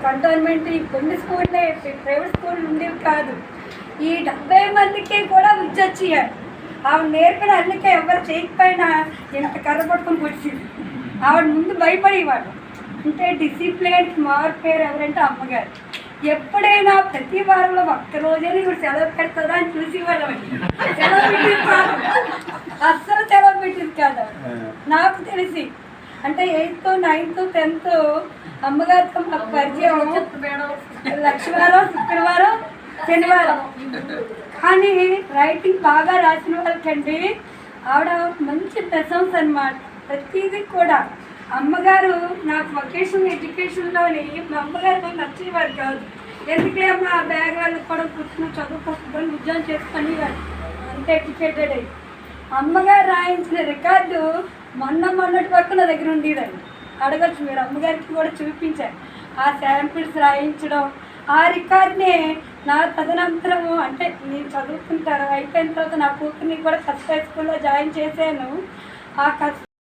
Cantonment ఈ కొన్ని స్కూళ్ళే private school ఉండేవి కాదు. ఈ 70 మందికి కూడా విద్య వచ్చేయాలి. ఆవిడ నేర్పిన అన్నికే ఎవరు చేయకపోయినా ఇంత కర్ర పట్టుకొని కొట్టింది. ఆవిడ ముందు భయపడేవాడు. అంటే డిసిప్లిన్కి మారిపోయారు ఎవరంటే అమ్మగారు. ఎప్పుడైనా ప్రతి వారంలో ఒక్కరోజే ఇప్పుడు సెలవు పెడతారా అని చూసేవాళ్ళమండి. సెలవు పెట్టింది కాదు, అస్సలు సెలవు పెట్టింది కాదు. నాకు తెలిసి అంటే 8th, 9th, 10th అమ్మగారితో మాకు పరిచయం లక్ష్మీవారం, శుక్రవారం, శనివారం. కానీ రైటింగ్ బాగా రాసిన వాళ్ళకండి ఆవిడ మంచి ప్రశంస అన్నమాట. ప్రతిదీ కూడా అమ్మగారు నాకు వొకేషనల్ ఎడ్యుకేషన్లోని మా అమ్మగారు నచ్చేవారు కాదు. ఎందుకులే అమ్మ ఆ బ్యాగ్ వాళ్ళకి కూడా కూర్చుని చదువుకోకుండా ఉద్యోగం చేసుకునేవారు. అంత ఎడ్యుకేటెడ్ అయ్యి అమ్మగారు రాయించిన రికార్డు మొన్నటి వరకు నా దగ్గర ఉండేదండి. అడగచ్చు, మీరు అమ్మగారికి కూడా చూపించారు. ఆ శాంపిల్స్ రాయించడం, ఆ రికార్డ్నే నా తదనంతరము అంటే నేను చదువుకుంటారు అయిపోయిన తర్వాత నా కూతుర్ని కూడా ఫస్ట్ హై స్కూల్లో జాయిన్ చేశాను. ఆ